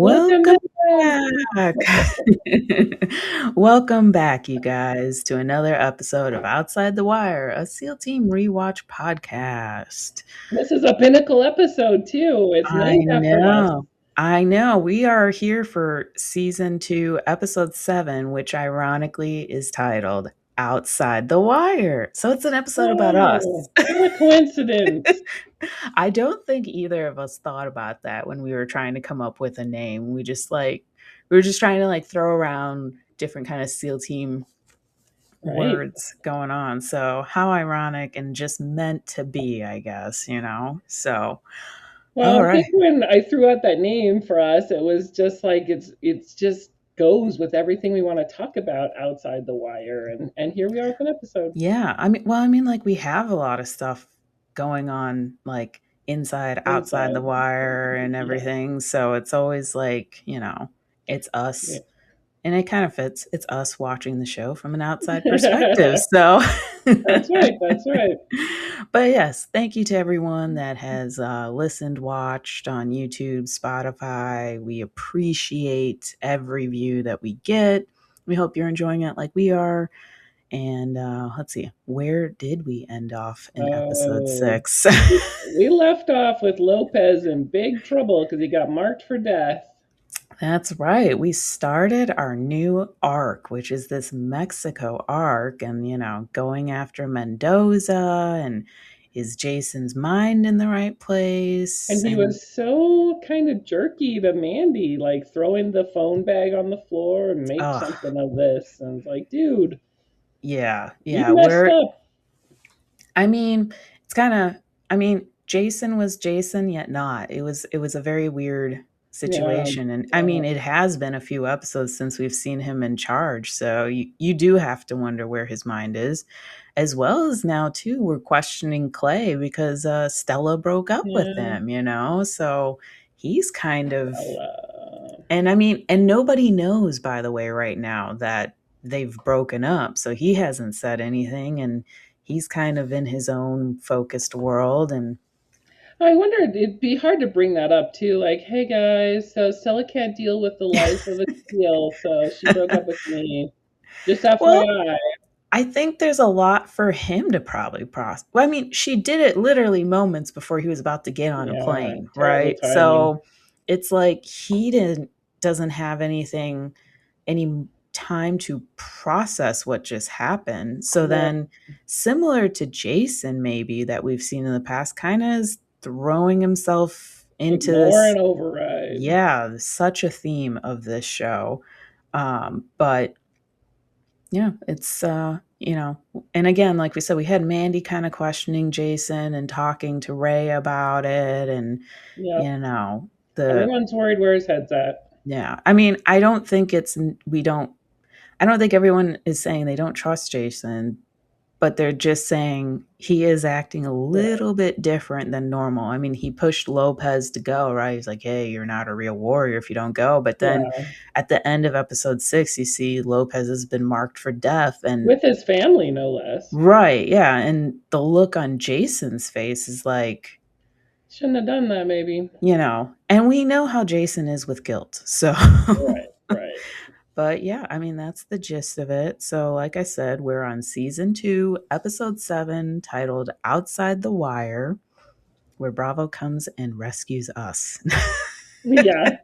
Welcome Welcome back. Welcome back, you guys, to another episode of Outside the Wire, a SEAL Team Rewatch podcast. This is a pinnacle episode too. It's I named after us. know. I know. We are here for season 2, episode 7, which ironically is titled Outside the Wire. So it's an episode about us. Oh, what a coincidence. I don't think either of us thought about that when we were trying to come up with a name. We were just trying to throw around different kind of SEAL team Right. words going on. So how ironic and just meant to be, I guess, you know? So Well, all I right. think when I threw out that name for us, it was just like it's just goes with everything we want to talk about outside the wire. And here we are with an episode. Yeah. Like we have a lot of stuff going on like inside, outside the Inside. wire and Yeah. everything. So it's always like, it's Yeah. us. And it kind of fits. It's us watching the show from an outside perspective. So, That's right. That's right. but yes, thank you to everyone that has listened, watched on YouTube, Spotify. We appreciate every view that we get. We hope you're enjoying it like we are. And let's see, where did we end off in episode Oh, 6? we left off with Lopez in big trouble because he got marked for death. That's right. We started our new arc, which is this Mexico arc, and going after Mendoza, and is Jason's mind in the right place? And he And was so kind of jerky to Mandy, like throwing the phone bag on the floor and make oh, something of this. And it's like, dude, yeah, you messed we're up. I mean, it's kind of Jason was Jason yet not. It was a very weird Yeah, situation, and yeah, it has been a few episodes since we've seen him in charge, so you do have to wonder where his mind is, as well as now too we're questioning Clay because Stella broke up with yeah. him, so he's kind of, Stella. and and nobody knows, by the way, right now that they've broken up. So he hasn't said anything, and he's kind of in his own focused world. And I wonder, it'd be hard to bring that up too. Like, hey guys, so Stella can't deal with the life of a seal, so she broke up with me. Just well, FYI. I think there's a lot for him to probably process. Well, she did it literally moments before he was about to get on a Yeah, plane, terrible right? timing. So it's like he doesn't have any time to process what just happened. So Right. then, similar to Jason, maybe that we've seen in the past, kind of is throwing himself into Ignore this. and override. Yeah, such a theme of this show. But yeah, it's and again, like we said, we had Mandy kind of questioning Jason and talking to Ray about it, and Yep. you know the Everyone's worried where his head's at. yeah. I don't think it's we don't I don't think everyone is saying they don't trust Jason, but they're just saying he is acting a Right. little bit different than normal. He pushed Lopez to go, right? He's like, hey, you're not a real warrior if you don't go. But then Yeah. at the end of episode 6, you see Lopez has been marked for death. And With his family, no less. right, yeah. And the look on Jason's face is like, Shouldn't have done that, maybe. and we know how Jason is with guilt. So Right, right. but yeah, that's the gist of it. So, like I said, we're on season 2, episode 7, titled Outside the Wire, where Bravo comes and rescues us. Yeah.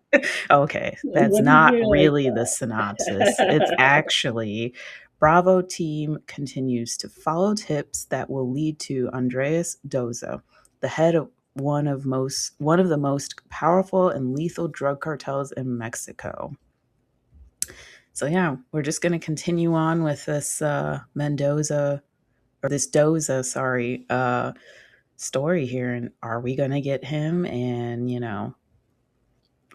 Okay, that's What do you not do like really the synopsis. It's that? actually Bravo team continues to follow tips that will lead to Andres Doza, the head of one of the most powerful and lethal drug cartels in Mexico. So yeah, we're just going to continue on with this Mendoza or this Doza, sorry, story here. And are we going to get him? And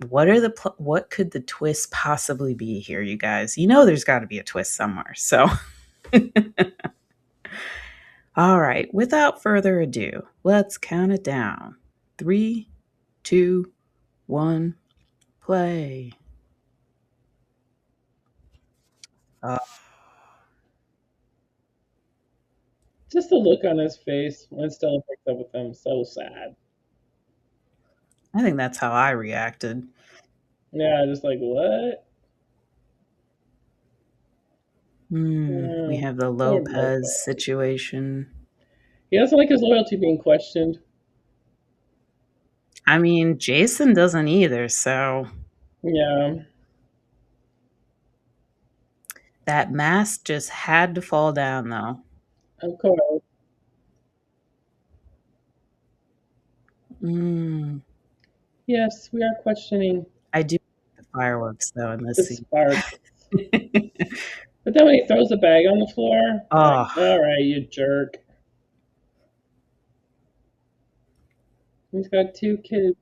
what could the twist possibly be here, you guys? There's got to be a twist somewhere. So, all right, without further ado, let's count it down. 3, 2, 1, play. Uh, Just the look on his face when Stella picks up with him, so sad. I think that's how I reacted. Yeah, just like what? We have the Poor Lopez Lopez. situation. He doesn't like his loyalty being questioned. I mean, Jason doesn't either, so Yeah, that mask just had to fall down, though. of course. Mm, Yes, we are questioning I do like the fireworks, though, in this the scene. sparks. But then when he throws the bag on the floor, like, Oh, all right, you jerk. He's got two kids.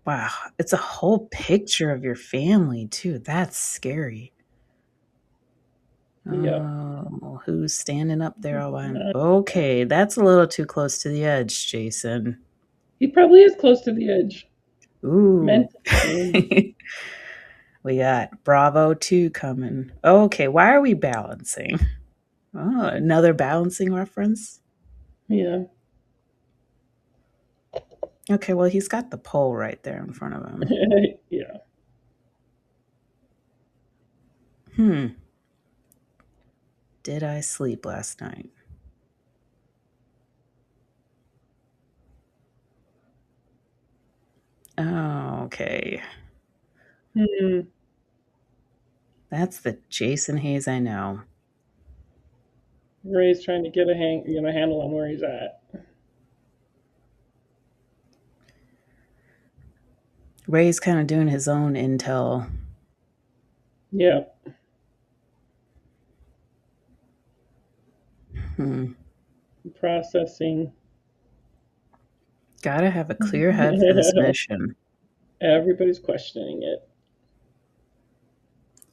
wow. It's a whole picture of your family, too. That's scary. Yep. Oh, who's standing up there all by Okay, that's a little too close to the edge, Jason. He probably is close to the edge. Ooh. Mentally. We got Bravo 2 coming. Okay, why are we balancing? Oh, another balancing reference? Yeah. Okay, well, he's got the pole right there in front of him. Yeah. Hmm. Did I sleep last night? Oh, okay. Hmm. That's the Jason Hayes I know. Ray's trying to get a handle on where he's at. Ray's kind of doing his own intel. Yeah. Hmm. Processing. Gotta have a clear head for this mission. Everybody's questioning it.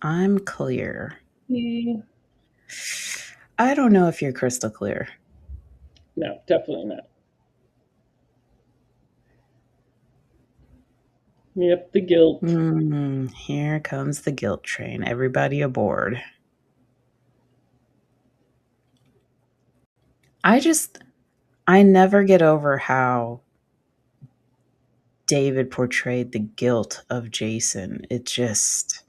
I'm clear. Hmm. I don't know if you're crystal clear. No, definitely not. Yep, the guilt. Here comes the guilt train. Everybody aboard. I just, I never get over how David portrayed the guilt of Jason. It just,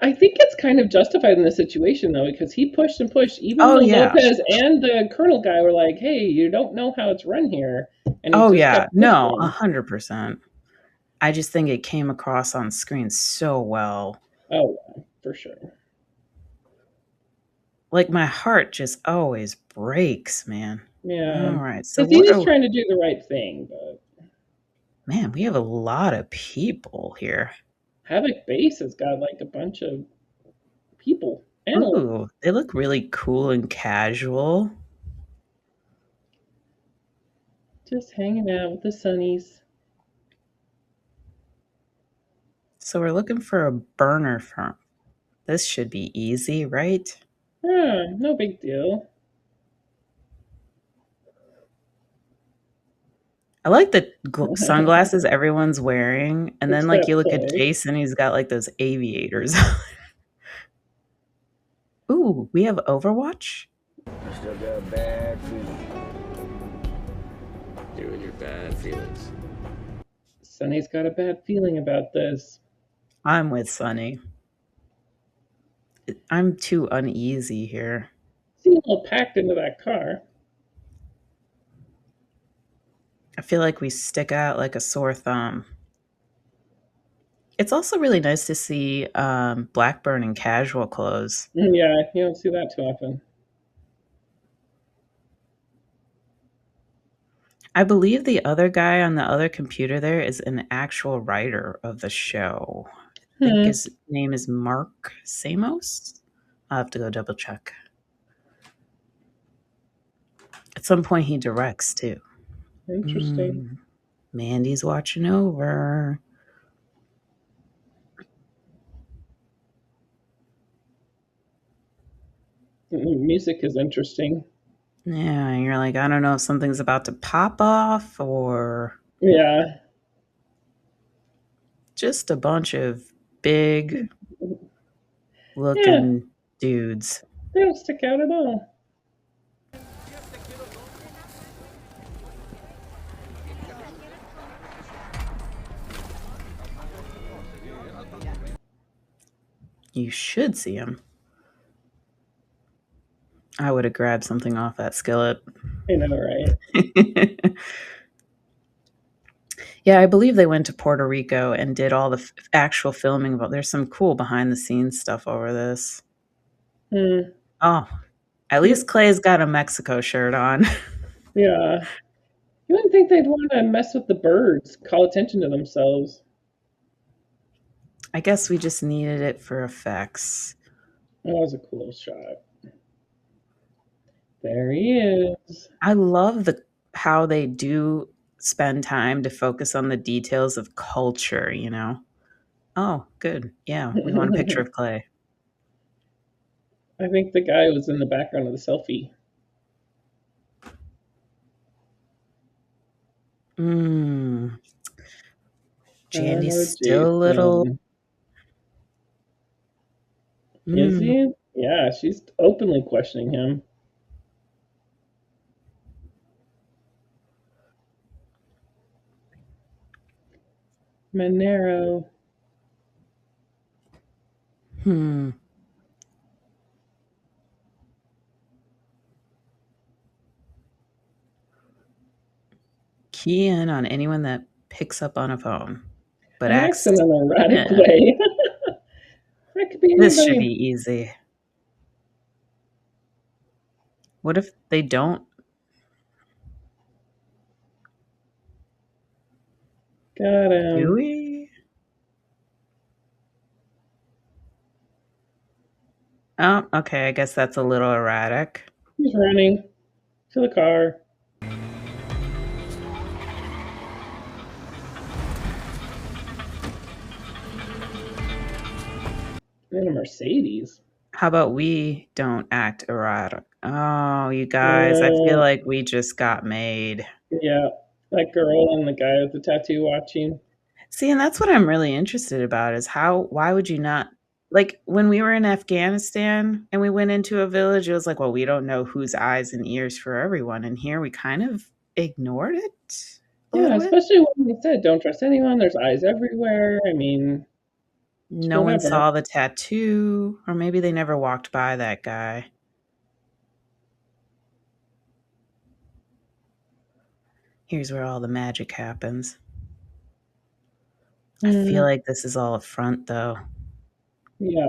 I think it's kind of justified in this situation though, because he pushed and pushed, even oh, though yeah. Lopez and the Colonel guy were like, "Hey, you don't know how it's run here," and he Oh, just yeah. kept No, pushing. 100%. I just think it came across on screen so well. Oh, yeah, for sure. Like, my heart just always breaks, man. Yeah, All right. So, because what he's are, trying to do the right thing, but man, we have a lot of people here. Havoc Base has got like a bunch of people, animals, Ooh, they look really cool and casual. just hanging out with the Sunnies. So we're looking for a burner firm. This should be easy, right? Ah, no big deal. I like the sunglasses everyone's wearing, and then like you Except look at Clay. Jason, he's got like those aviators. Ooh, we have Overwatch. I still got a bad feeling. You and your bad feelings. Sunny's got a bad feeling about this. I'm with Sunny. I'm too uneasy here. Seems a little packed into that car. I feel like we stick out like a sore thumb. It's also really nice to see Blackburn in casual clothes. Yeah, you don't see that too often. I believe the other guy on the other computer there is an actual writer of the show. I think Hmm, his name is Mark Samos. I'll have to go double check. At some point, he directs too. interesting. Mm, Mandy's watching over. Music is interesting. Yeah, and you're like, I don't know if something's about to pop off or Yeah. just a bunch of big Yeah, looking dudes. they don't stick out at all. You should see him. I would have grabbed something off that skillet. I know, right? Yeah, I believe they went to Puerto Rico and did all the actual filming. But there's some cool behind the scenes stuff over this. Hmm. Oh, at least Clay's got a Mexico shirt on. Yeah. You wouldn't think they'd want to mess with the birds, call attention to themselves. I guess we just needed it for effects. That was a cool shot. There he is. I love how they do spend time to focus on the details of culture, you know? Oh, good. Yeah, we want a picture of Clay. I think the guy was in the background of the selfie. Mmm. I Jandy's know still a little. Jason. Is Mm. he? Yeah, she's openly questioning him. Monero. Hmm. Key in on anyone that picks up on a phone, but An acts. accent in an erratic Eh, way. That could be this should be anybody. easy. What if they don't? Got Do him. we? Oh, okay. I guess that's a little erratic. He's running to the car. In a Mercedes. How about we don't act erratic? Oh, you guys, I feel Uh, like we just got made. yeah, that girl and the guy with the tattoo watching. See, and that's what I'm really interested about is why would you not, like when we were in Afghanistan and we went into a village, it was like, well, we don't know whose eyes and ears for everyone. And here we kind of ignored it a Yeah, little bit. especially when they said don't trust anyone. There's eyes everywhere. I mean, it's No one whatever. saw the tattoo, or maybe they never walked by that guy. Here's where all the magic happens. I feel Mm, like this is all a front though. yeah,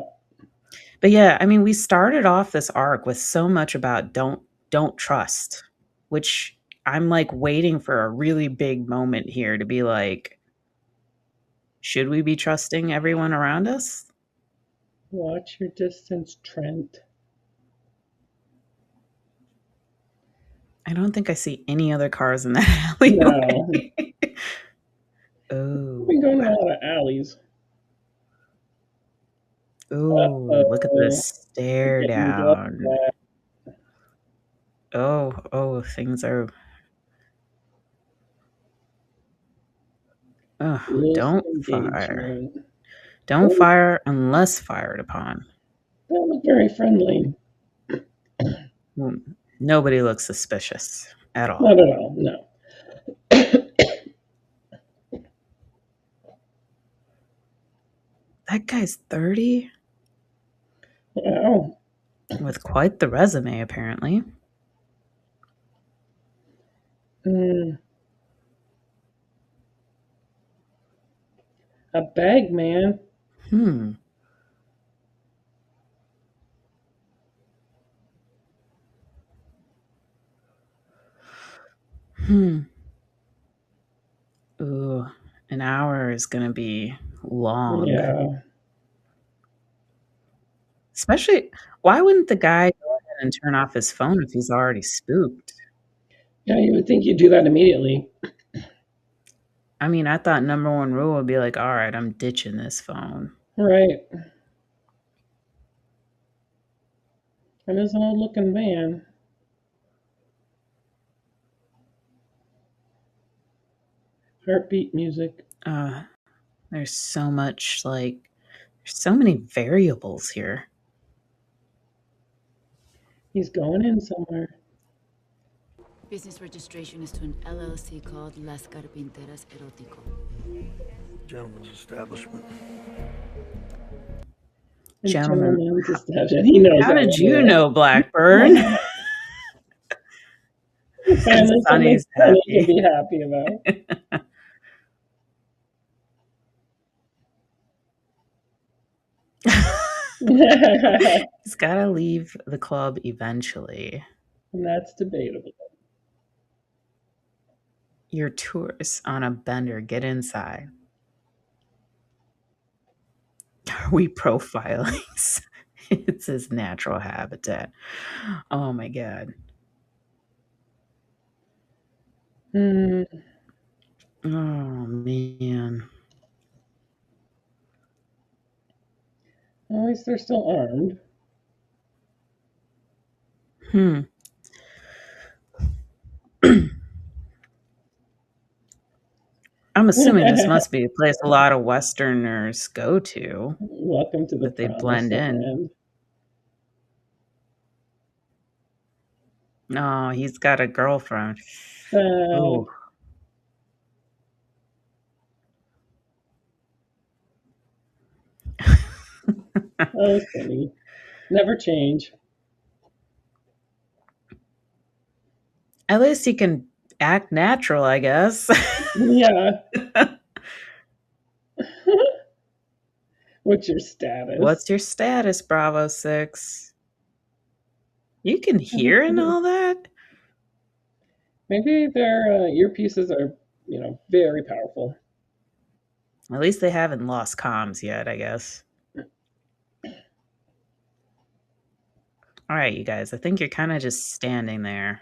But yeah, I mean, we started off this arc with so much about don't trust, which I'm like waiting for a really big moment here to be like, should we be trusting everyone around us? watch your distance, Trent. I don't think I see any other cars in that alleyway. No, we've been Oh. going to a lot of alleys. Oh, look at Uh-oh, this stare getting yelled down. at. Oh, things are. Oh, Loose don't fire. engagement. Don't Don't, fire unless fired upon. don't look very friendly. Hmm, nobody looks suspicious at all. Not at all, no. That guy's 30 Wow. with quite the resume, apparently. Mm, a bag man. Hmm. Hmm. Ooh, an hour is going to be long. Yeah. Especially, why wouldn't the guy go ahead and turn off his phone if he's already spooked? Yeah, you would think you'd do that immediately. I mean, I thought number one rule would be like, all right, I'm ditching this phone. Right. It is an old looking van. Heartbeat music. Uh, there's so much, like, there's so many variables here. He's going in somewhere. Business registration is to an LLC called Las Carpinteras Erótico. Gentleman's establishment. Gentlemen, Gentleman's deception. He knows how that did one. you Yeah. know, Blackburn? And Finally, something Sonny's Sonny can happy. be happy about. And He's got to leave the club eventually. that's debatable. Your tourist on a bender. Get inside. Are we profiling? It's his natural habitat. Oh my god. Hmm. Oh man. At least they're still armed. Hmm. I'm assuming this must be a place a lot of Westerners go to, Welcome to the that they promised blend in. land. No, he's got a girlfriend. Sad. Oh. Oh, Sonny. Never change. At least he can act natural, I guess. Yeah. What's your status? What's your status, Bravo 6? You can hear and all that? Maybe their earpieces are, very powerful. At least they haven't lost comms yet, I guess. All right, you guys. I think you're kind of just standing there.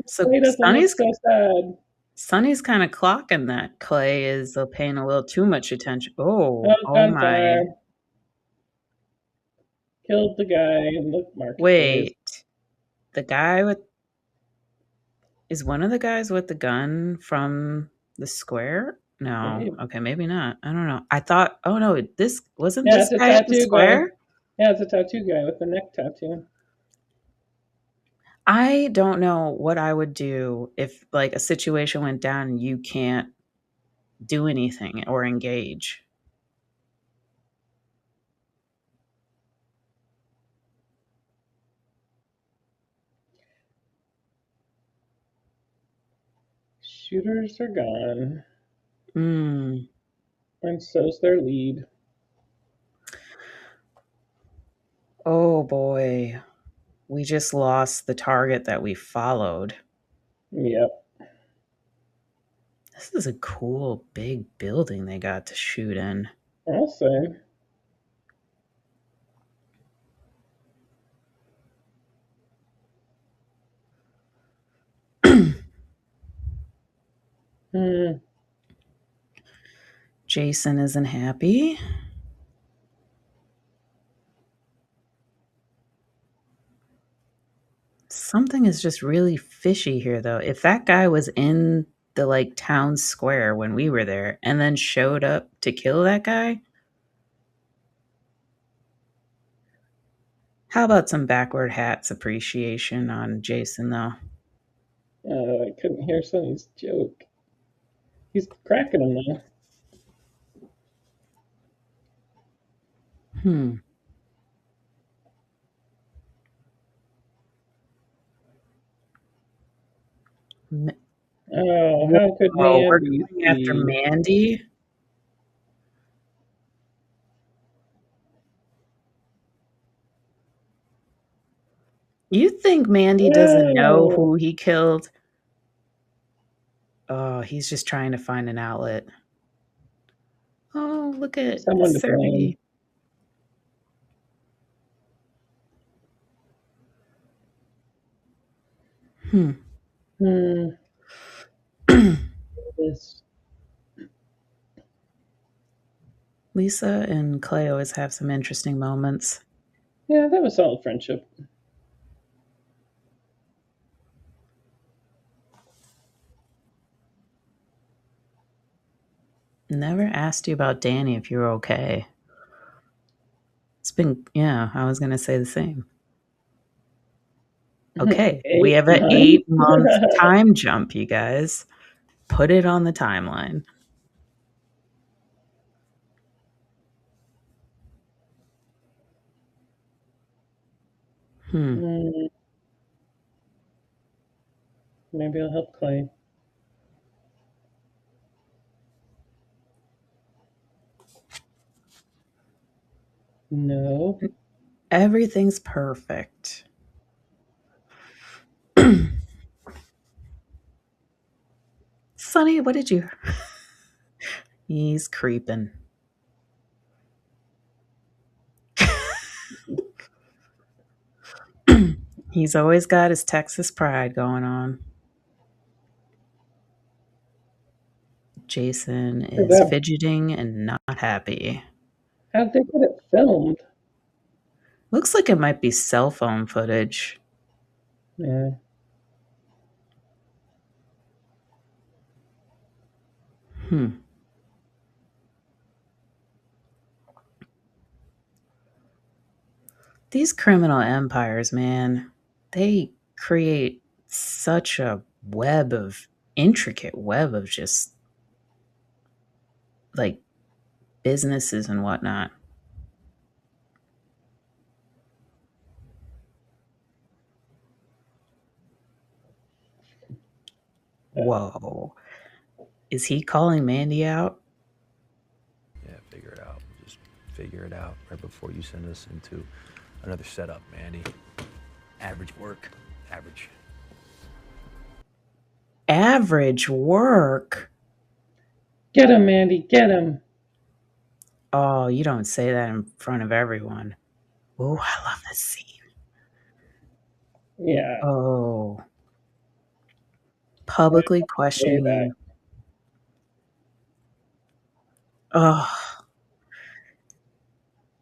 So Clay doesn't look so sad. Sonny's kind of clocking that Clay is paying a little too much attention. Oh Gunfire. my. Killed the guy in the marketplace. Wait. The guy with... Is one of the guys with the gun from the square? No. Maybe. Okay, maybe not. I don't know. I thought... Oh no, this... Wasn't Yeah, this it's a guy at the tattoo square? guy. Yeah, it's a tattoo guy with the neck tattoo. I don't know what I would do if like a situation went down and you can't do anything or engage. Shooters are gone. Mm. And so's their lead. Oh boy. We just lost the target that we followed. Yep. This is a cool big building they got to shoot in. I'll say. Jason isn't happy. Something is just really fishy here, though. If that guy was in the like town square when we were there and then showed up to kill that guy, how about some backward hats appreciation on Jason, though? I couldn't hear Sonny's joke. He's cracking them though. Oh, how could Mandy we're going after Mandy? You think Mandy doesn't know who he killed? Oh, he's just trying to find an outlet. Oh, look at someone to Serby. Lisa and Clay always have some interesting moments. Yeah, that was solid friendship. Never asked you about Danny if you were okay. It's been, yeah, I was going to say the same. Okay, we have an 8-month time jump, you guys. Put it on the timeline. Hmm. Mm, maybe I'll help Clay. No. Everything's perfect. Sonny, what did you? He's creeping. He's always got his Texas pride going on. Jason is That, fidgeting and not happy. how'd they get it filmed? Looks like it might be cell phone footage. Yeah. Hmm. These criminal empires, man, they create such a intricate web of just like businesses and whatnot. Whoa. Is he calling Mandy out? Yeah, figure it out. Just figure it out right before you send us into another setup, Mandy. Average work. Average. Average work? Get him, Mandy, get him. Oh, you don't say that in front of everyone. Oh, I love this scene. Yeah. Oh, Why publicly did I say questioning that? you. Oh,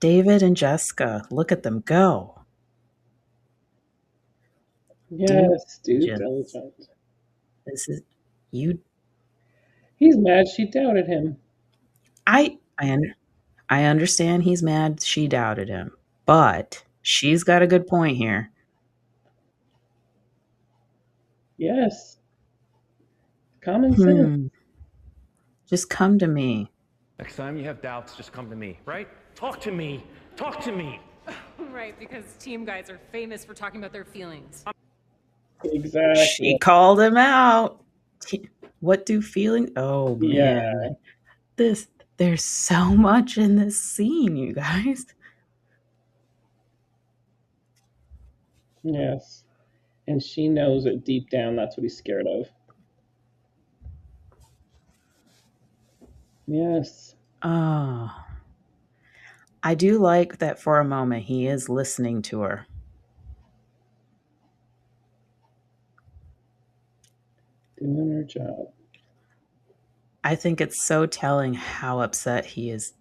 David and Jessica, look at them go. Due Yes, due diligence. diligence. This is you. He's mad she doubted him. I I un- I understand he's mad she doubted him, but she's got a good point here. Yes. Common sense. Hmm. Just come to me. Next time you have doubts, just come to me, right? Talk to me. Talk to me. Right, because team guys are famous for talking about their feelings. She Exactly. called him out. What do feeling? Oh Yeah. man, this there's so much in this scene, you guys. Yes. And she knows it deep down. That's what he's scared of. Yes. Oh, I do like that for a moment he is listening to her. Doing her job. I think it's so telling how upset he is.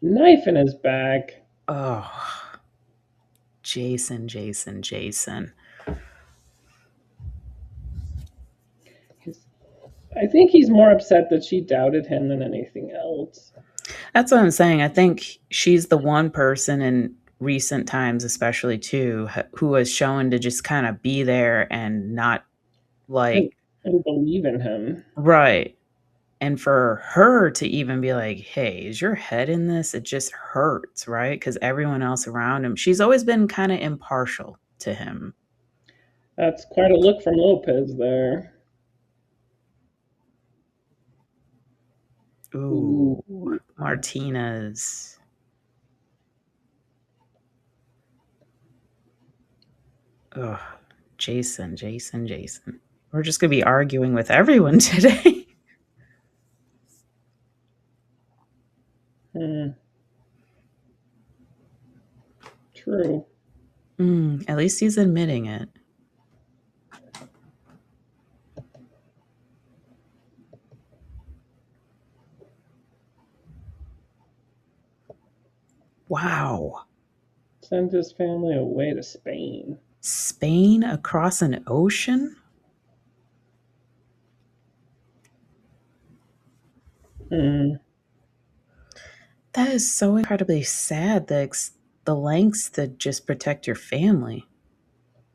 Knife in his back. Oh, Jason, Jason, Jason. I think he's more upset that she doubted him than anything else. That's what I'm saying. I think she's the one person in recent times, especially too, who has shown to just kind of be there and not And, like, and believe in him. right. And for her to even be like, hey, is your head in this? It just hurts, right? Because everyone else around him, she's always been kind of impartial to him. That's quite a look from Lopez there. Ooh, Ooh. Martinez. Ugh, Jason, Jason, Jason. We're just going to be arguing with everyone today. Hmm. True. At least he's admitting it. Wow. Send his family away to Spain. Spain across an ocean? Hmm. That is so incredibly sad. The lengths to just protect your family.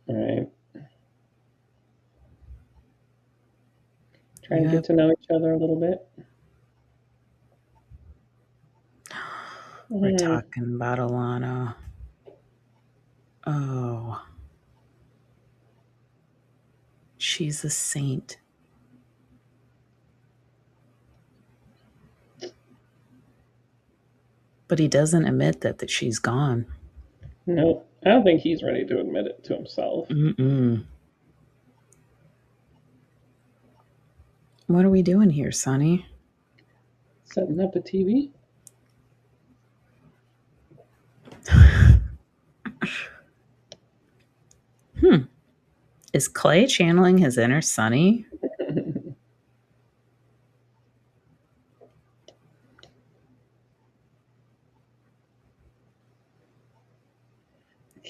Right. Trying to get Yep. to know each other a little bit. We're Hmm. talking about Alana. Oh, she's a saint. But he doesn't admit that she's gone. No, I don't think he's ready to admit it to himself. Mm-mm. What are we doing here, Sonny? Setting up a TV? Is Clay channeling his inner Sonny?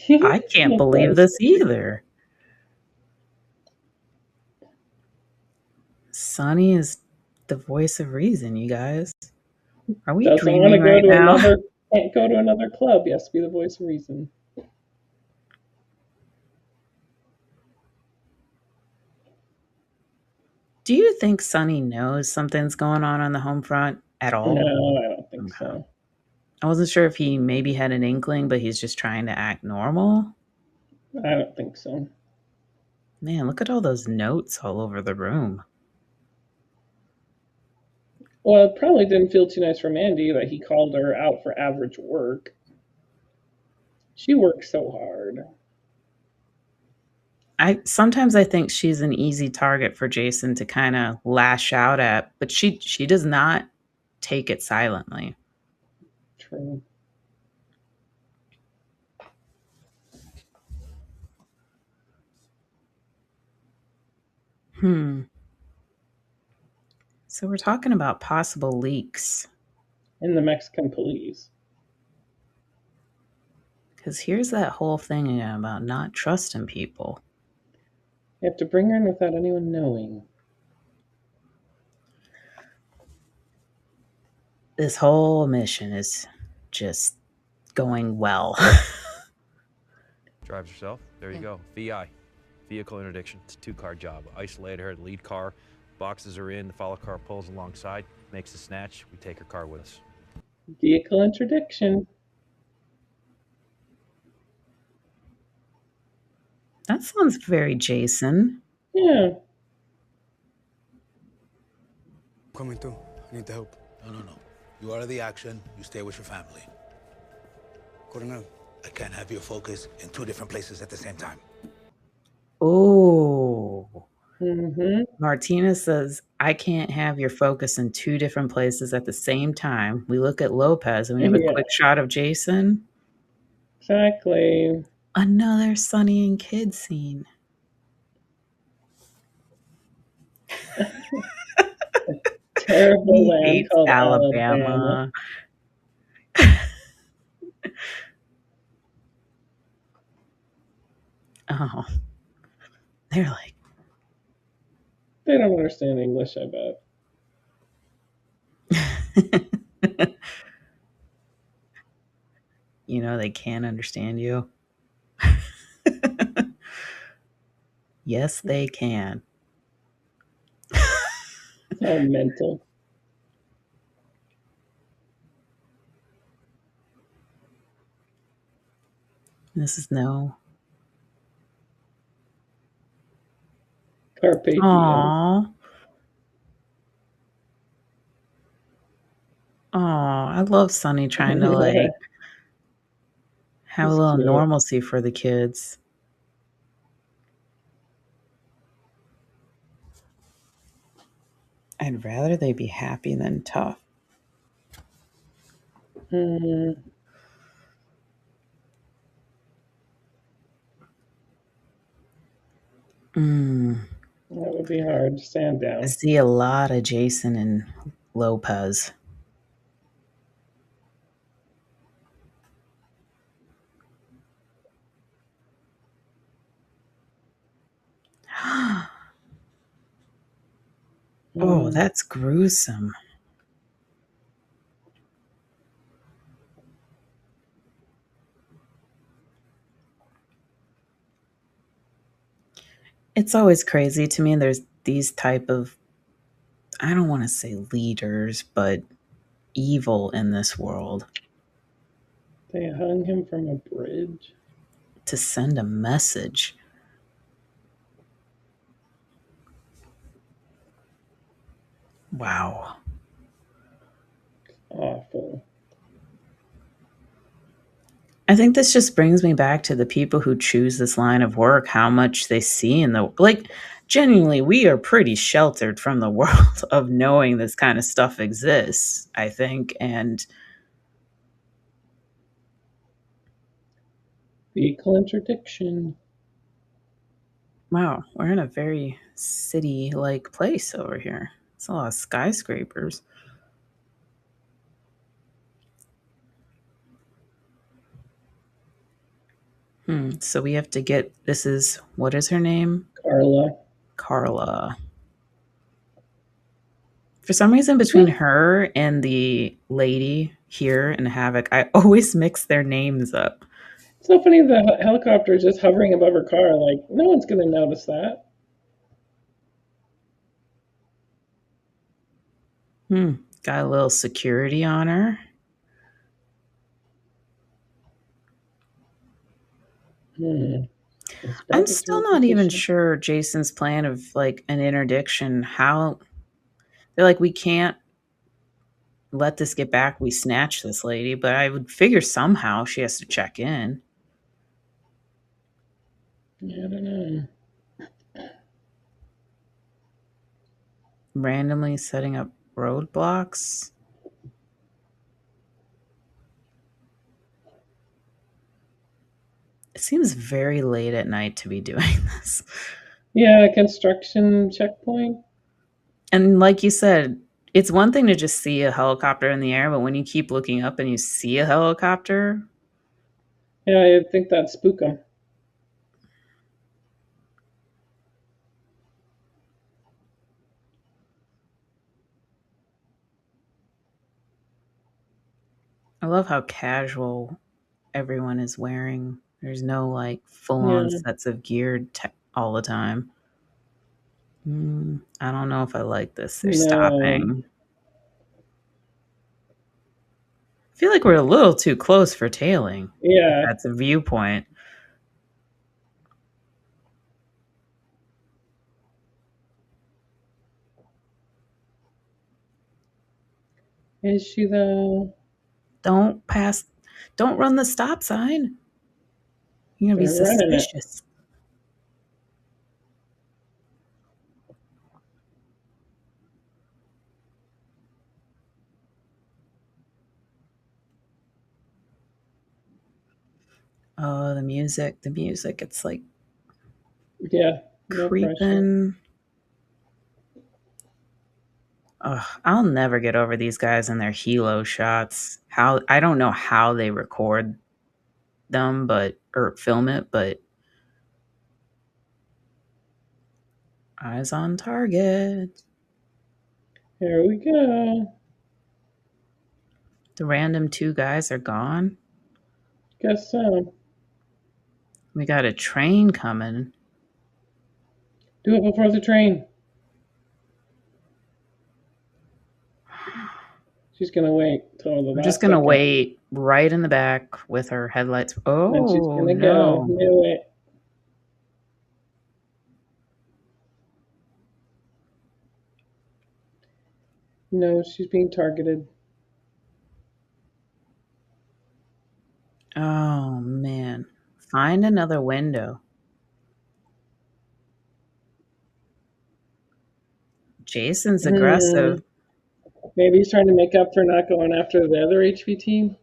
I can't believe this either. Sonny is the voice of reason, you guys. Are we Doesn't want to dreaming go right to now? another. Can't go to another club. He has to be the voice of reason. Do you think Sonny knows something's going on the home front at all? No, I don't think so. I wasn't sure if he maybe had an inkling, but he's just trying to act normal. I don't think so. Man, look at all those notes all over the room. Well, it probably didn't feel too nice for Mandy that he called her out for average work. She works so hard. Sometimes I think she's an easy target for Jason to kind of lash out at, but she does not take it silently. True. So we're talking about possible leaks. In the Mexican police. Because here's that whole thing again about not trusting people. You have to bring her in without anyone knowing. This whole mission is just going well. Drives herself. There you go. VI. Vehicle interdiction. It's a 2-car job. Isolate her, lead car, boxes her in, the follow car pulls alongside, makes a snatch. We take her car with us. Vehicle interdiction. That sounds very Jason. Yeah. Coming too. I need the help. No. You are the action. You stay with your family. Coronel. I can't have your focus in 2 different places at the same time. Oh. Mm-hmm. Martina says, I can't have your focus in 2 different places at the same time. We look at Lopez and we have a quick shot of Jason. Exactly. Another Sonny and Kid scene. Terrible land called Alabama. Oh. They're like, they don't understand English, I bet. You know, they can't understand you. Yes, they can. So mental. This is no. Carpe diem. Aww. Oh, I love Sonny trying to like have a little normalcy for the kids. I'd rather they be happy than tough. Mm. That would be hard to stand down. I see a lot of Jason and Lopez. Oh, that's gruesome. It's always crazy to me. There's these type of, I don't want to say leaders, but evil in this world. They hung him from a bridge. to send a message. Wow. Awful. I think this just brings me back to the people who choose this line of work, how much they see in the like genuinely we are pretty sheltered from the world of knowing this kind of stuff exists, I think. And The contradiction. wow, we're in a very city like place over here. It's a lot of skyscrapers. So we have to get this is what is her name? Carla. Carla. For some reason, between her and the lady here in Havoc, I always mix their names up. It's so funny the helicopter is just hovering above her car. Like, no one's going to notice that. Got a little security on her. I'm still not even sure Jason's plan of like an interdiction. How they're like, we can't let this get back. We snatch this lady, but I would figure somehow she has to check in. Yeah, I don't know. Randomly setting up roadblocks. It seems very late at night to be doing this. Yeah, construction checkpoint. And like you said, it's one thing to just see a helicopter in the air, but when you keep looking up and you see a helicopter. Yeah, I think that'd spook them. I love how casual everyone is wearing. There's no like full-on sets of gear all the time. I don't know if I like this. They're stopping. I feel like we're a little too close for tailing. Yeah. That's a viewpoint. Is she though? Don't run the stop sign. You're gonna be suspicious. Oh, the music. It's like creeping. I'll never get over these guys and their helo shots. I don't know how they record them, or film it, but eyes on target. Here we go. The random two guys are gone. Guess so. We got a train coming. Do it before the train. She's gonna wait till the We're just gonna wait right in the back with her headlights. Oh, and she's gonna no. go. No way. No, she's being targeted. Oh man. Find another window. Jason's aggressive. Maybe he's trying to make up for not going after the other HV team.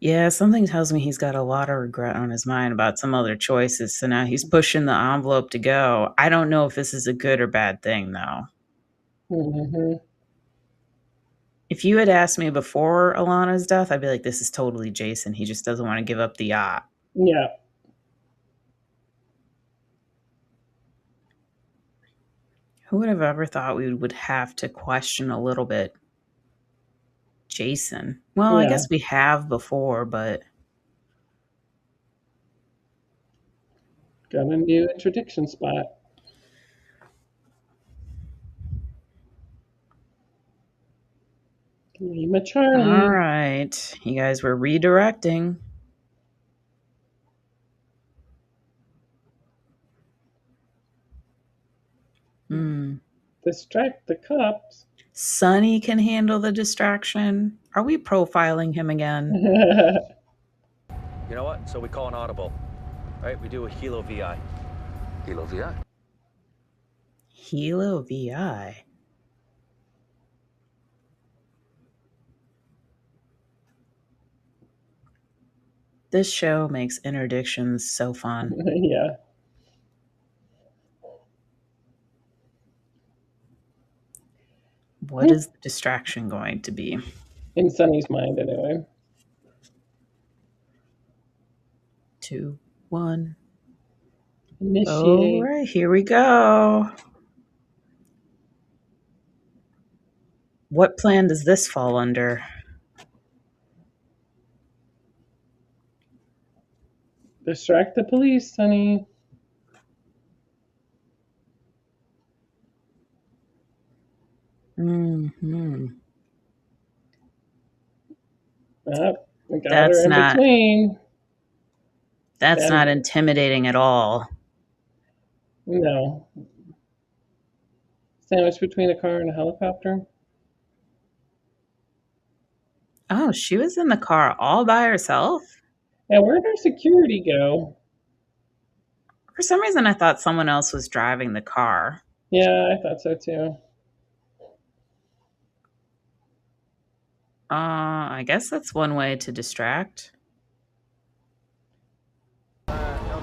Yeah, something tells me he's got a lot of regret on his mind about some other choices. So now he's pushing the envelope to go. I don't know if this is a good or bad thing, though. If you had asked me before Alana's death, I'd be like, this is totally Jason. He just doesn't want to give up the yacht. Yeah. Who would have ever thought we would have to question a little bit Jason? Well, I guess we have before, but... Got a new interdiction spot. Lima Charlie. All right. You guys were redirecting. Distract the cops. Sonny can handle the distraction. Are we profiling him again? You know what? So we call an audible, right? We do a Hilo VI. Hilo VI. Hilo VI. This show makes interdictions so fun. Yeah. What is the distraction going to be? In Sonny's mind, anyway. 2, 1. Initiate. All right, here we go. What plan does this fall under? Distract the police, Sonny. Mm-hmm. We got her in between. That's not intimidating at all. No. Sandwiched between a car and a helicopter. Oh, she was in the car all by herself? Yeah, where'd her security go? For some reason, I thought someone else was driving the car. Yeah, I thought so too. I guess that's one way to distract. El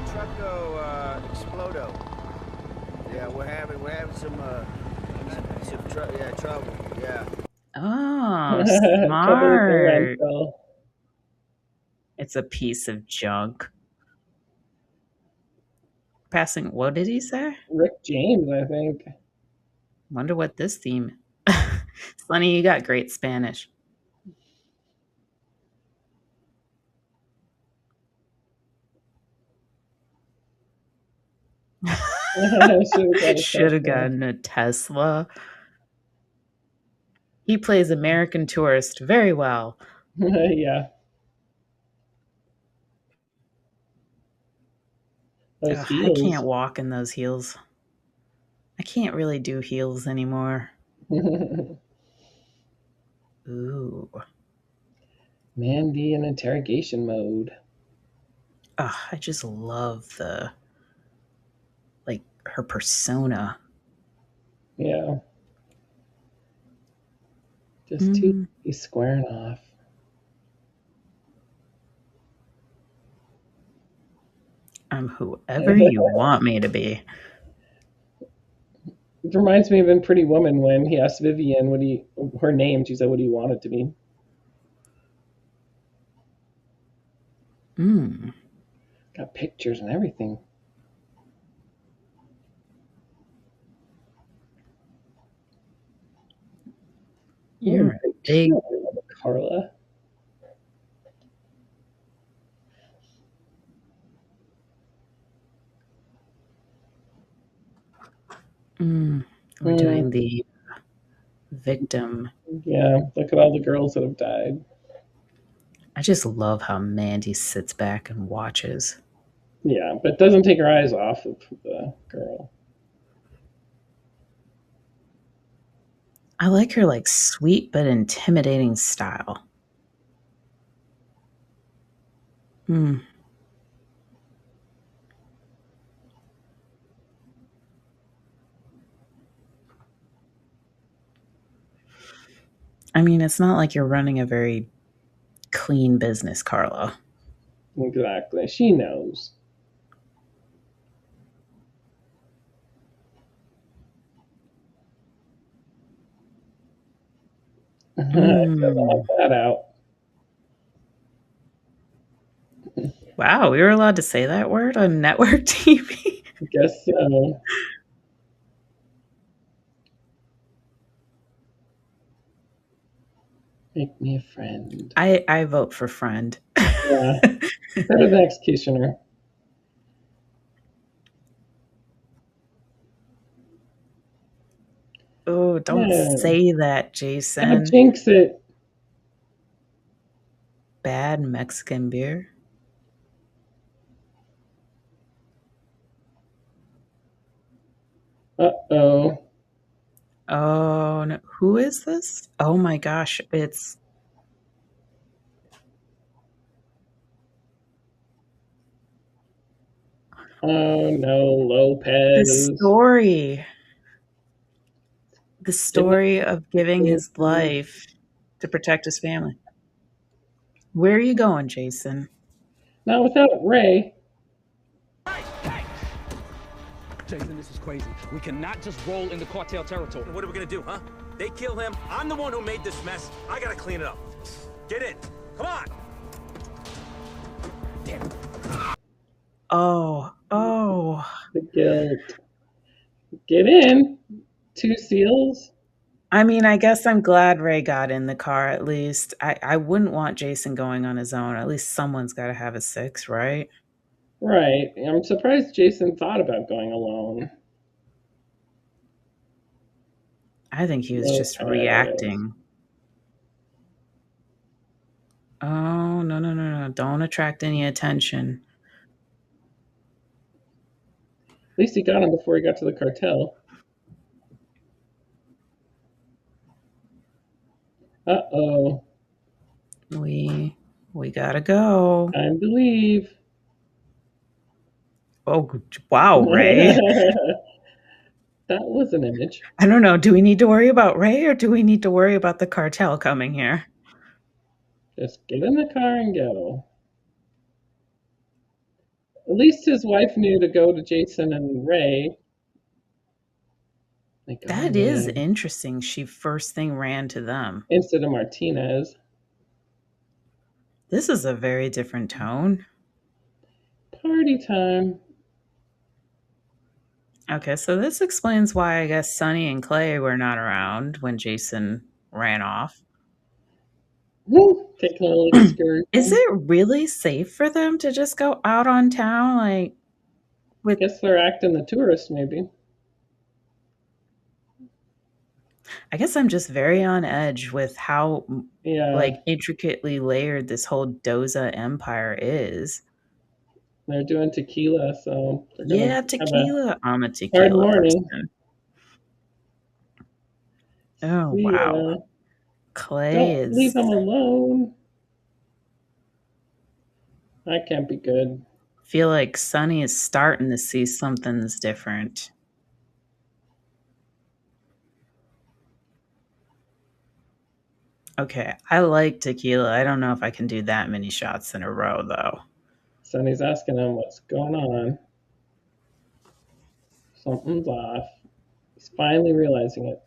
Trucco Explodo. Yeah, we're having some trouble. Yeah. Oh, Trouble smart. with the rental. It's a piece of junk. Passing, what did he say? Rick James, I think. Wonder what this theme. Sonny, you got great Spanish. Should have gotten a Tesla. He plays American Tourist very well. Yeah. Those I heels. can't walk in those heels. I can't really do heels anymore. Ooh. Mandy in interrogation mode. I just love her persona. Yeah. Just too he's squaring off. I'm whoever you want me to be. It reminds me of in Pretty Woman when he asked Vivian her name. She said, "What do you want it to be?" Got pictures and everything. You're a big Carla. We're doing the victim. Yeah, look at all the girls that have died. I just love how Mandy sits back and watches. Yeah, but doesn't take her eyes off of the girl. I like her sweet but intimidating style. I mean, it's not like you're running a very clean business, Carla. Exactly. She knows. That out. Wow, we were allowed to say that word on network TV? I guess so. Make me a friend. I vote for friend. Yeah. Better than executioner. Oh, don't say that, Jason. Don't jinx it. Bad Mexican beer. Uh-oh. Oh, no. Who is this? Oh my gosh, it's Oh no, the Lopez. story. The Getting story of giving his it. life to protect his family. Where are you going, Jason? Not without Ray. Jason, this is crazy. We cannot just roll into cartel territory. What are we gonna do, huh? They kill him. I'm the one who made this mess. I gotta clean it up. Get in. Come on. Damn it. Oh. The guilt. Get in. 2 seals. I mean, I guess I'm glad Ray got in the car at least. I wouldn't want Jason going on his own. At least someone's got to have a 6, right? Right. I'm surprised Jason thought about going alone. I think he was just Lopez. reacting. Oh, no. Don't attract any attention. At least he got him before he got to the cartel. Uh-oh. We gotta go. Time to leave. Oh, wow, Ray. That was an image. I don't know. Do we need to worry about Ray or do we need to worry about the cartel coming here? Just get in the car and go. At least his wife knew to go to Jason and Ray. That is interesting. She first thing ran to them. Instead of Martinez. This is a very different tone. Party time. Okay, so this explains why I guess Sonny and Clay were not around when Jason ran off. Taking a little excursion. Is it really safe for them to just go out on town? Like, with Guess they're acting the tourist, maybe. I guess I'm just very on edge with how like intricately layered this whole Doza empire is. They're doing tequila, so they're gonna Yeah, tequila. I'm a hard tequila morning. person. Oh, See wow. ya. Clay Don't leave is... them alone. That can't be good. feel like Sonny is starting to see something's different. Okay, I like tequila. I don't know if I can do that many shots in a row, though. Sonny's asking him what's going on. Something's off. He's finally realizing it.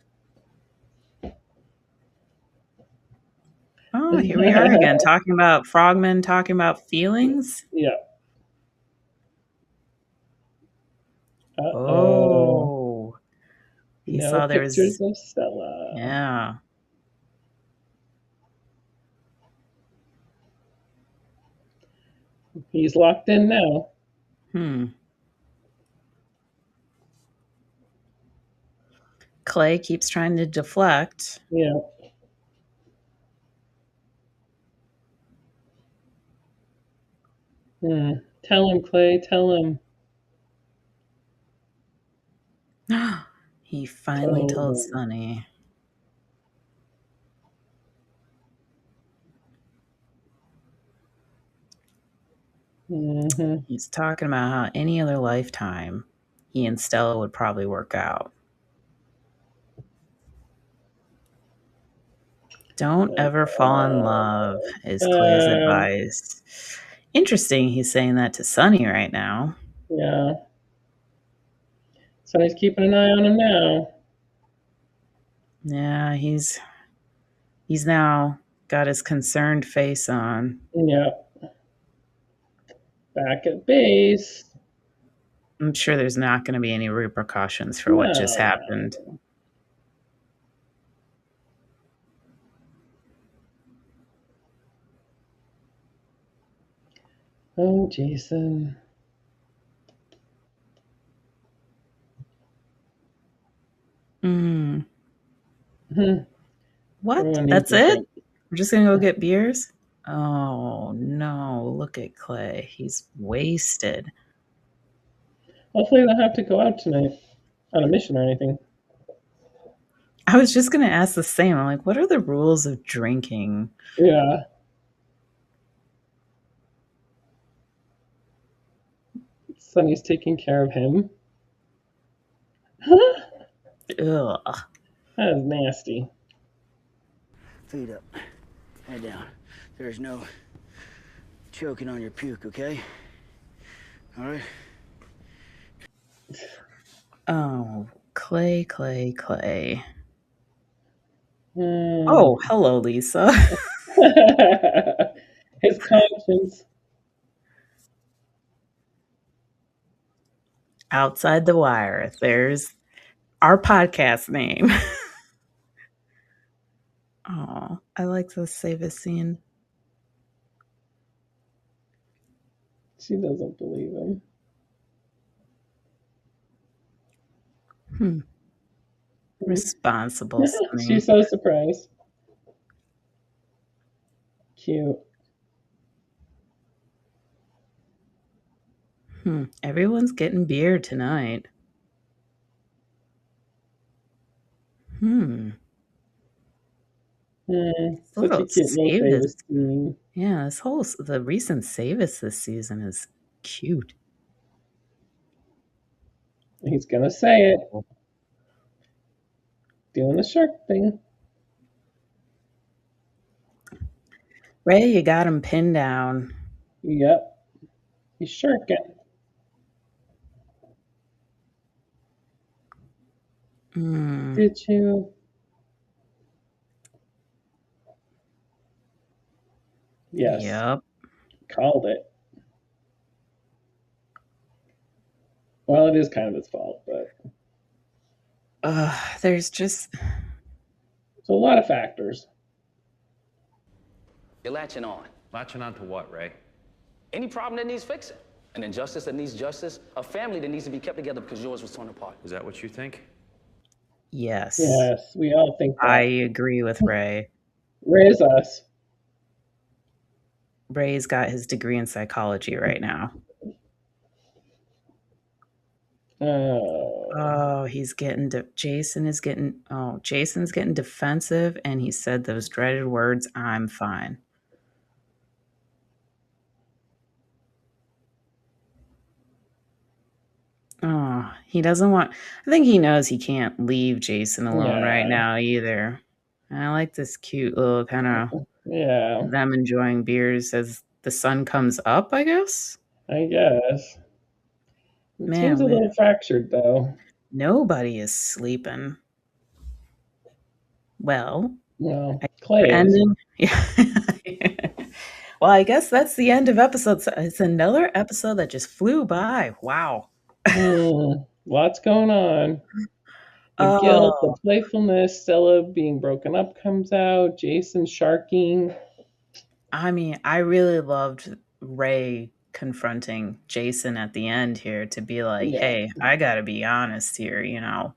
Oh, here we are again, talking about frogmen, talking about feelings. Yeah. Oh. He no saw there pictures was... of Stella. Yeah. He's locked in now. Clay keeps trying to deflect. Yeah. Tell him, Clay. Tell him. He finally told Sonny. He's talking about how any other lifetime he and Stella would probably work out. Don't ever fall in love is Clay's advice. Interesting he's saying that to Sonny right now. Yeah. Sonny's keeping an eye on him now. Yeah, he's now got his concerned face on. Yeah. Back at base. I'm sure there's not going to be any repercussions for what just happened. Oh, Jason. What? That's it? We're just going to go get beers? Oh, no. Look at Clay. He's wasted. Hopefully they'll have to go out tonight. on a mission or anything. I was just going to ask the same. I'm like, what are the rules of drinking? Yeah. Sonny's taking care of him. Ugh. That is nasty. Feet up. Head down. There's no choking on your puke, okay? All right? Oh, Clay. Hmm. Oh, hello, Lisa. His conscience. Outside the Wire. There's our podcast name. Oh, I like the save a scene. She doesn't believe him. Responsible Sonny. She's so surprised. Cute. Everyone's getting beer tonight. Such a cute little Davis scene. Yeah, the recent Savis this season is cute. He's gonna say it. Doing the shark thing. Ray, you got him pinned down. Yep. He's sharking. Did you? Yes. Yep. Called it. Well, it is kind of his fault, but there's a lot of factors. You're latching on. Latching on to what, Ray? Any problem that needs fixing. An injustice that needs justice. A family that needs to be kept together because yours was torn apart. Is that what you think? Yes. Yes, we all think that. I agree with Ray. Ray's us. Ray's got his degree in psychology right now. Oh, Jason's getting defensive, and he said those dreaded words, "I'm fine." Oh, he doesn't want. I think he knows he can't leave Jason alone right now either. And I like this cute little kind of them enjoying beers as the sun comes up, I guess. I guess. It seems a little fractured, though. Nobody is sleeping. Well, Clay ending. Well, I guess that's the end of episode. It's another episode that just flew by. Wow. Lots going on. The guilt, the playfulness, Stella being broken up comes out, Jason sharking. I mean, I really loved Ray confronting Jason at the end here to be like, hey, I gotta be honest here, you know.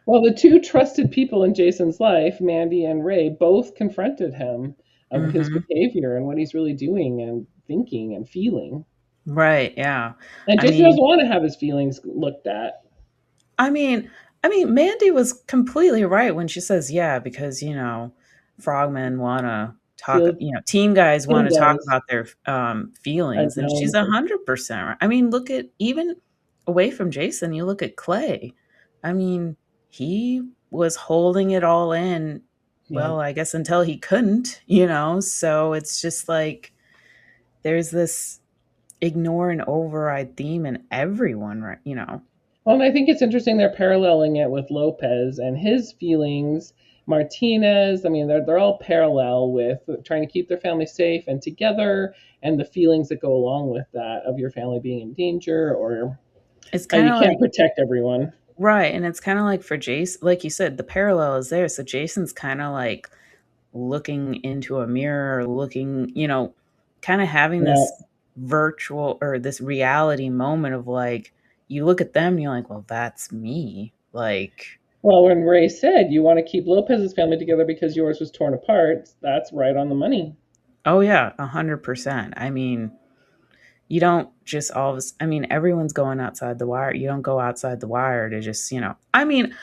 Well, the two trusted people in Jason's life, Mandy and Ray, both confronted him of his behavior and what he's really doing and thinking and feeling. Right, yeah. And Jason doesn't want to have his feelings looked at. I mean, Mandy was completely right when she says, yeah, because, you know, frogmen want to talk, team guys want to talk about their feelings. And she's 100% right. I mean, look at, even away from Jason, you look at Clay. I mean, he was holding it all in, well, I guess until he couldn't, you know? So it's just like, there's this ignore and override theme in everyone, right? You know? Well, and I think it's interesting they're paralleling it with Lopez and his feelings. Martinez, I mean, they're all parallel with trying to keep their family safe and together, and the feelings that go along with that of your family being in danger, or it's kind of you can't protect everyone. Right, and it's kind of like for Jason, like you said, the parallel is there. So Jason's kind of like looking into a mirror, looking, you know, kind of having this virtual or this reality moment of like, you look at them and you're like, well, that's me. Like, well, when Ray said you want to keep Lopez's family together because yours was torn apart, that's right on the money. Oh yeah, 100%. I mean, you don't just I mean, everyone's going outside the wire. You don't go outside the wire to just, I mean,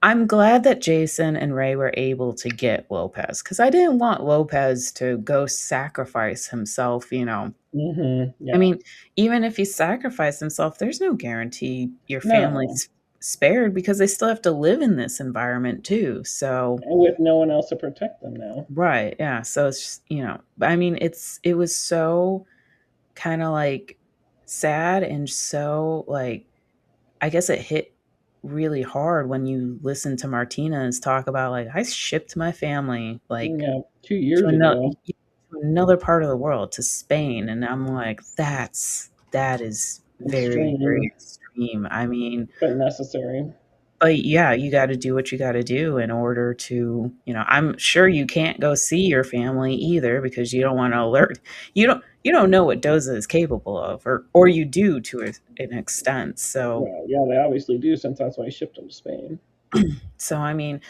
I'm glad that Jason and Ray were able to get Lopez because I didn't want Lopez to go sacrifice himself. I Yeah. mean, even if he sacrificed himself, there's no guarantee your No. family's spared because they still have to live in this environment too. So, And with no one else to protect them now. right, yeah. So it's just, I mean, it was so kind of like sad and so like I guess it hit really hard when you listen to Martinez talk about like I shipped my family like Yeah, two to years another ago. part of the world, to Spain, and I'm like that is very, very Extreme, extreme. I mean, but necessary. but yeah, you got to do what you got to do in order to, I'm sure you can't go see your family either because you don't want to alert. You don't know what Doza is capable of, or you do to an extent. So Well, yeah, they obviously do since that's why he shipped them to Spain. I mean,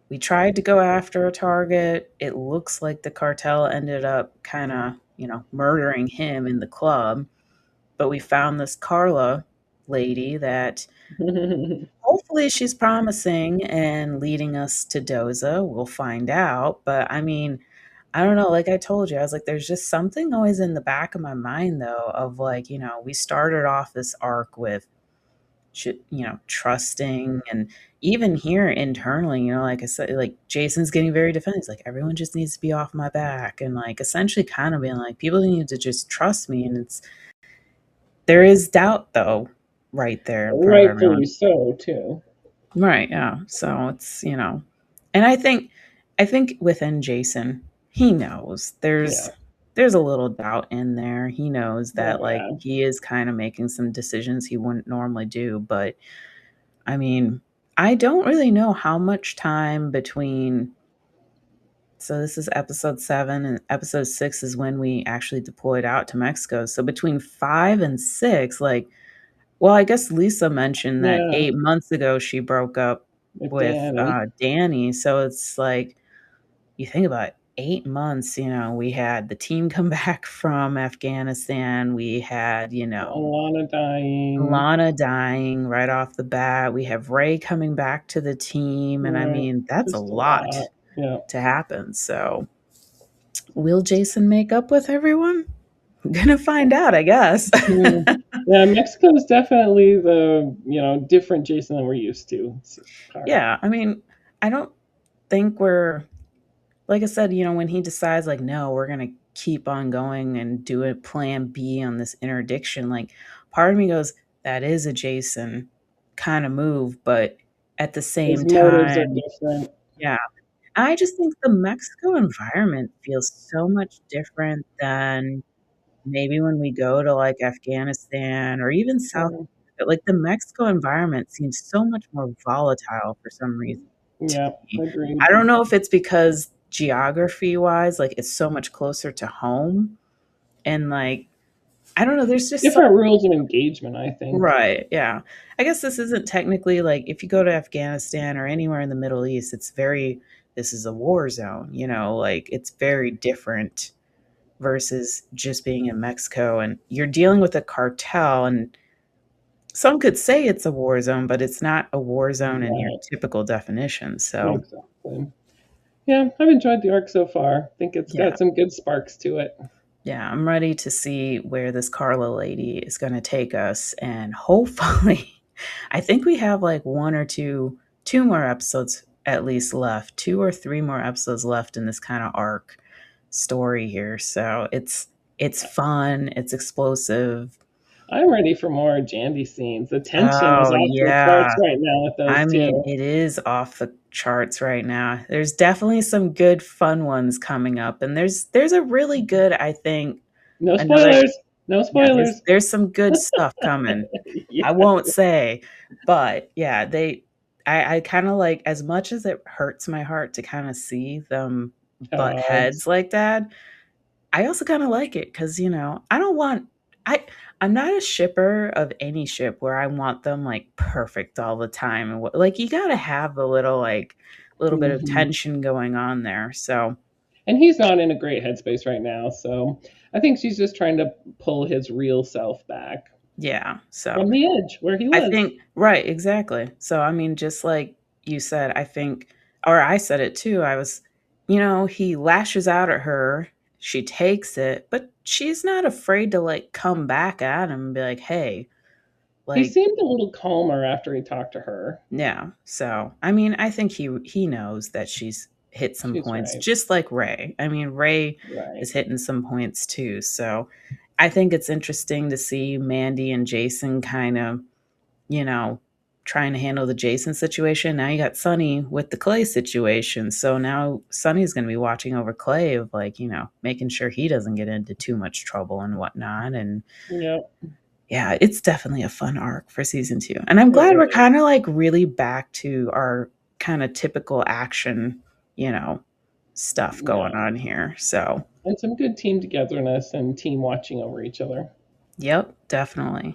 we tried to go after a target. It looks like the cartel ended up kind of, murdering him in the club, but we found this Carla lady that hopefully she's promising and leading us to Doza. We'll find out. But I mean, I don't know. Like I told you, I was like, there's just something always in the back of my mind, though, of like, we started off this arc with, trusting. And even here internally, like I said, like Jason's getting very defensive. He's like, everyone just needs to be off my back. And like essentially kind of being like, people need to just trust me. And there is doubt, though, right there in front of Rightfully everyone. so, too. Right, yeah. So it's. And I think within Jason, he knows Yeah. there's a little doubt in there. He knows that Oh, like yeah. he is kind of making some decisions he wouldn't normally do, but I mean, I don't really know how much time between so this is episode 7 and episode 6 is when we actually deployed out to Mexico. So between 5 and 6, like well, I guess Lisa mentioned that Yeah, 8 months ago she broke up with with, Danny. Danny, so it's like, you think about it, 8 months, we had the team come back from Afghanistan, we had, Alana dying. Lana dying right off the bat, we have Ray coming back to the team, and I Right. mean, that's a Just a lot lot. Yeah. to happen, so will Jason make up with everyone? Gonna find out, I guess. Hmm. Yeah, Mexico is definitely the, different Jason than we're used to. Yeah, I mean, I don't think we're like I said, when he decides like, no, we're gonna keep on going and do a plan B on this interdiction, like part of me goes, that is a Jason kind of move, but at the His same motives are time, different. yeah. I just think the Mexico environment feels so much different than maybe when we go to like Afghanistan or even South Yeah. Africa. Like the Mexico environment seems so much more volatile for some reason to Yeah, me. agreed. I don't know if it's because geography wise, like it's so much closer to home. And like, I don't know, there's just Different rules of engagement, I think. right. Yeah. I guess this isn't technically like if you go to Afghanistan or anywhere in the Middle East, this is a war zone, like it's very different versus just being in Mexico and you're dealing with a cartel and some could say it's a war zone, but it's not a war zone in your Right. typical definition. So, Exactly. Yeah, I've enjoyed the arc so far. I think it's yeah. got some good sparks to it. Yeah, I'm ready to see where this Carla lady is going to take us and hopefully I think we have like two more episodes at least left, 2 or 3 more episodes left in this kind of arc story here. So, it's fun, it's explosive. I'm ready for more Jandy scenes. The tension is Oh, off the charts yeah. right now with I those mean, two. it is off the charts right now. There's definitely some good fun ones coming up, and there's a really good, I think, No another spoilers. No yeah, spoilers. there's some good stuff coming. Yeah. I won't say, but yeah, I kind of like as much as it hurts my heart to kind of see them butt heads like that. I also kind of like it because I don't want I I'm not a shipper of any ship where I want them like perfect all the time and like you got to have the little bit of Mhm. tension going on there. So And he's not in a great headspace right now, so I think she's just trying to pull his real self back Yeah. So from the edge where he I was. think, right, exactly. So, I mean, just like you said, I think, or I said it too, I was, he lashes out at her. She takes it, but she's not afraid to like come back at him and be like, hey, He like, seemed a little calmer after he talked to her. yeah. So, I mean, I think he knows that she's hit some She's points, right. just like Ray. I mean, Ray Right. is hitting some points too. So, I think it's interesting to see Mandy and Jason kind of, you know, trying to handle the Jason situation. Now you got Sonny with the Clay situation. So now Sonny's going to be watching over Clay of like, making sure he doesn't get into too much trouble and whatnot. And Yep. yeah, it's definitely a fun arc for season 2. And I'm It glad we're really kind of like really back to our kind of typical action, stuff going Yeah. on here. So, And some good team togetherness and team watching over each other. yep, definitely.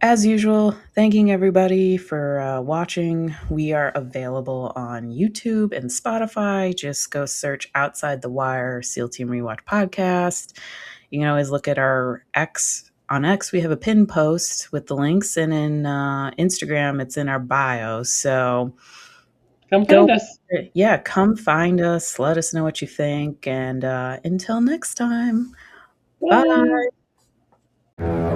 As usual, thanking everybody for watching. We are available on YouTube and Spotify. Just go search Outside the Wire SEAL Team Rewatch podcast. You can always look at our X. On X, we have a pin post with the links, and in Instagram, it's in our bio. So Come go, find us. yeah, come find us. Let us know what you think. And until next time, bye. Bye.